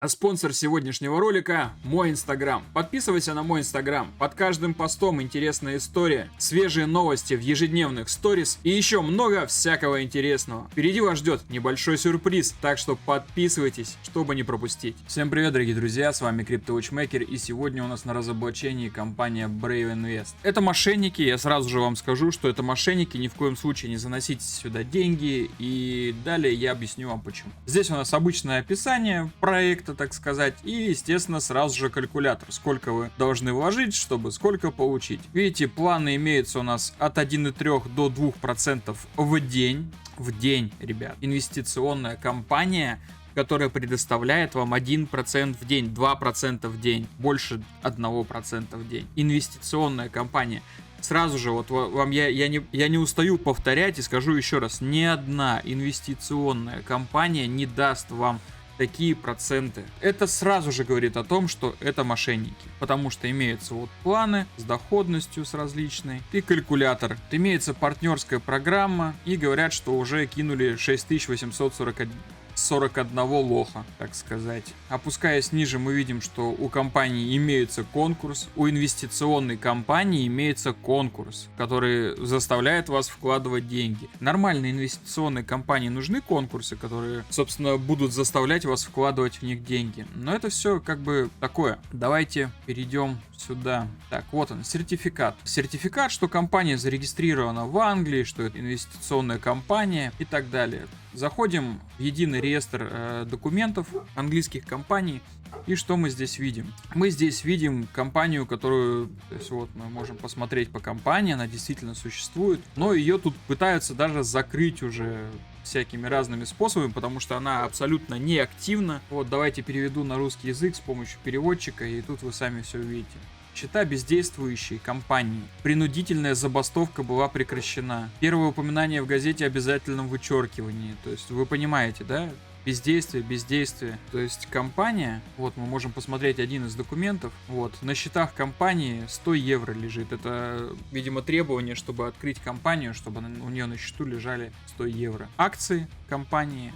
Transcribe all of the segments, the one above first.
А спонсор сегодняшнего ролика – мой Инстаграм. Подписывайся на мой Инстаграм. Под каждым постом интересная история, свежие новости в ежедневных сторис и еще много всякого интересного. Впереди вас ждет небольшой сюрприз, так что подписывайтесь, чтобы не пропустить. Всем привет, дорогие друзья, с вами CryptoWatchmaker, и сегодня у нас на разоблачении компания Brave Invest. Это мошенники, я сразу же вам скажу, что это мошенники, ни в коем случае не заносите сюда деньги, и далее я объясню вам почему. Здесь у нас обычное описание проекта, так сказать, и, естественно, сразу же калькулятор, сколько вы должны вложить, чтобы сколько получить. Видите, планы имеются у нас от 1,3 до 2% в день. В день, ребят. Инвестиционная компания, которая предоставляет вам 1% в день, 2% в день, больше 1% в день. Инвестиционная компания. Сразу же, вот вам я не устаю повторять и скажу еще раз, ни одна инвестиционная компания не даст вам такие проценты. Это сразу же говорит о том, что это мошенники. Потому что имеются вот планы с доходностью с различной и калькулятор. Имеется партнерская программа и говорят, что уже кинули 6841 лоха, так сказать. Опускаясь ниже, мы видим, что у компании имеется конкурс, у инвестиционной компании имеется конкурс, который заставляет вас вкладывать деньги. Нормальной инвестиционной компании нужны конкурсы, которые, собственно, будут заставлять вас вкладывать в них деньги. Но это все как бы такое. Давайте перейдем сюда. Так, вот он, сертификат. Сертификат, что компания зарегистрирована в Англии, что это инвестиционная компания и так далее. Заходим в единый реестр документов английских компаний. И что мы здесь видим? Мы здесь видим компанию, которую, то есть вот мы можем посмотреть по компании, она действительно существует, но ее тут пытаются даже закрыть уже всякими разными способами, потому что она абсолютно неактивна. Вот давайте переведу на русский язык с помощью переводчика, и тут вы сами все увидите. Счета бездействующей компании. Принудительная забастовка была прекращена. Первое упоминание в газете о обязательном вычеркивании. То есть вы понимаете, да? Бездействие. То есть компания, вот мы можем посмотреть один из документов, вот, на счетах компании 100 евро лежит. Это, видимо, требование, чтобы открыть компанию, чтобы у нее на счету лежали 100 евро. Акции компании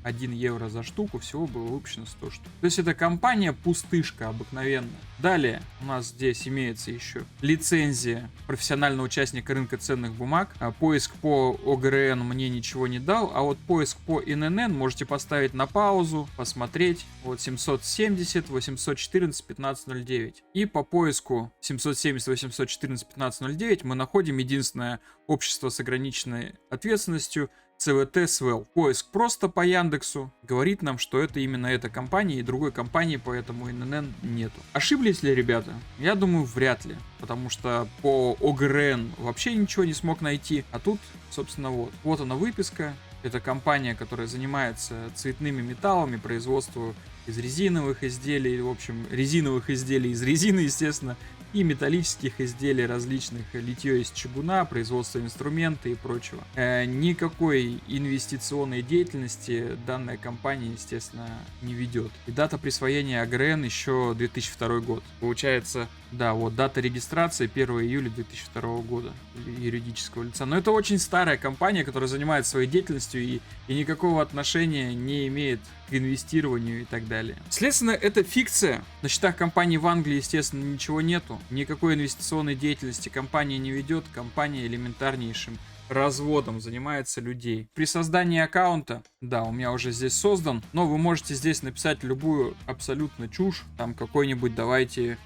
1 евро за штуку, всего было выпущено 100 штук. То есть это компания пустышка обыкновенная. Далее у нас здесь имеется еще лицензия профессионального участника рынка ценных бумаг. Поиск по ОГРН мне ничего не дал, а вот поиск по ИНН можете поставить на паузу, посмотреть. Вот 770 814 1509. И по поиску 770 814 1509 мы находим единственное общество с ограниченной ответственностью ЦВТ Свел. Поиск просто по Яндексу говорит нам, что это именно эта компания, и другой компании по этому ИНН нету. Ошиблись ли ребята? Я думаю, вряд ли, потому что по ОГРН вообще ничего не смог найти, а тут, собственно, вот она выписка. Это компания, которая занимается цветными металлами, производством из резиновых изделий, в общем, резиновых изделий из резины, естественно, и металлических изделий различных, литье из чугуна, производство инструмента и прочего. Никакой инвестиционной деятельности данная компания, естественно, не ведет. И дата присвоения АГРН еще 2002 год. Получается, да, вот дата регистрации 1 июля 2002 года юридического лица. Но это очень старая компания, которая занимается своей деятельностью и никакого отношения не имеет к инвестированию и так далее. Следственно, это фикция. На счетах компании в Англии, естественно, ничего нету. Никакой инвестиционной деятельности компания не ведет. Компания элементарнейшим разводом занимается людей. При создании аккаунта, да, у меня уже здесь создан, но вы можете здесь написать любую абсолютно чушь, там какой-нибудь, давайте,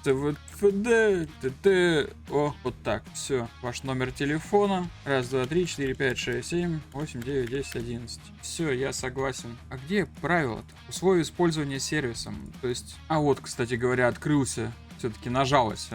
ТВД, ТТ, вот так, все, ваш номер телефона, 1, 2, 3, 4, 5, 6, 7, 8, 9, 10, 11, все, я согласен. А где правила-то? Условия использования сервисом, то есть, вот, кстати говоря, открылся, все-таки нажалось.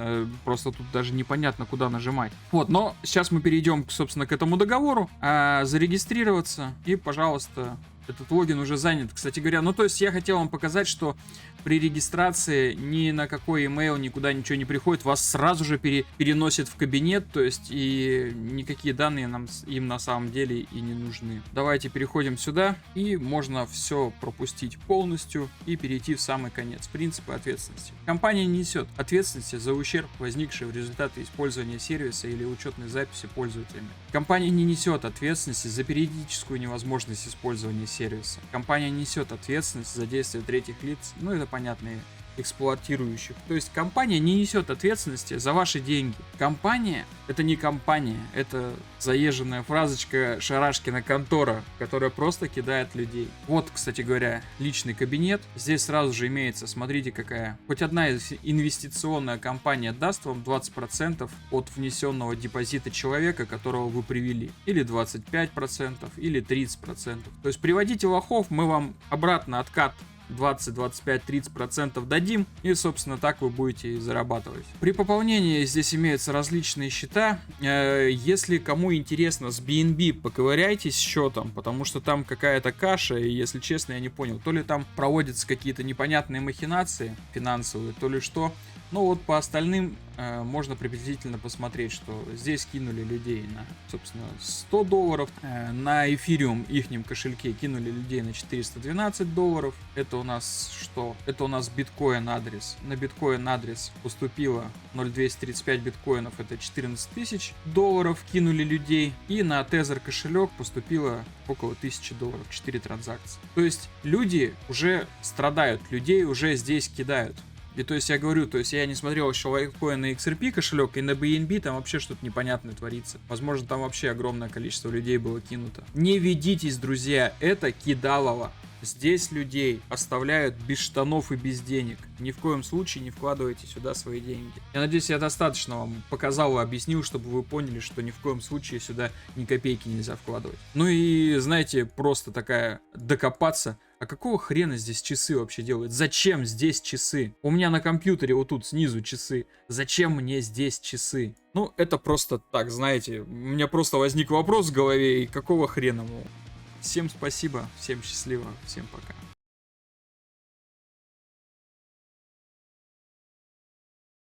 Просто тут даже непонятно, куда нажимать. Вот, но сейчас мы перейдем, собственно, к этому договору. Зарегистрироваться. И, пожалуйста, этот логин уже занят. Кстати говоря, ну то есть я хотел вам показать, что при регистрации ни на какой email никуда ничего не приходит, вас сразу же переносит в кабинет, то есть и никакие данные им на самом деле и не нужны. Давайте переходим сюда, и можно все пропустить полностью и перейти в самый конец. Принципы ответственности. Компания не несет ответственности за ущерб, возникший в результате использования сервиса или учетной записи пользователями. Компания не несет ответственности за периодическую невозможность использования сервиса. Компания несет ответственность за действия третьих лиц, ну это понятные эксплуатирующих. То есть компания не несет ответственности за ваши деньги. Компания — это не компания, это заезженная фразочка Шарашкина контора, которая просто кидает людей. Вот, кстати говоря, личный кабинет. Здесь сразу же имеется, смотрите какая. Хоть одна инвестиционная компания даст вам 20% от внесенного депозита человека, которого вы привели. Или 25%, или 30%. То есть приводите лохов, мы вам обратно откат 20, 25, 30% дадим, и, собственно, так вы будете и зарабатывать. При пополнении здесь имеются различные счета. Если кому интересно, с BNB поковыряйтесь счетом, потому что там какая-то каша, и, если честно, я не понял, то ли там проводятся какие-то непонятные махинации финансовые, то ли что. Но вот по остальным можно приблизительно посмотреть, что здесь кинули людей на, собственно, $100, на эфириум ихнем кошельке кинули людей на $412. Это у нас что? Это у нас биткоин адрес. На биткоин адрес поступило 0,235 биткоинов, это $14 000 кинули людей. И на тезер кошелек поступило около $1000, 4 транзакции. То есть люди уже страдают, людей уже здесь кидают. И то есть я говорю, то есть я не смотрел еще Litecoin на XRP кошелек, и на BNB там вообще что-то непонятное творится. Возможно, там вообще огромное количество людей было кинуто. Не ведитесь, друзья, это кидалово. Здесь людей оставляют без штанов и без денег. Ни в коем случае не вкладывайте сюда свои деньги. Я надеюсь, я достаточно вам показал и объяснил, чтобы вы поняли, что ни в коем случае сюда ни копейки нельзя вкладывать. Ну и, знаете, просто такая докопаться. А какого хрена здесь часы вообще делают? Зачем здесь часы? У меня на компьютере вот тут снизу часы. Зачем мне здесь часы? Ну, это просто так, знаете. У меня просто возник вопрос в голове, и какого хрена? Всем спасибо, всем счастливо, всем пока.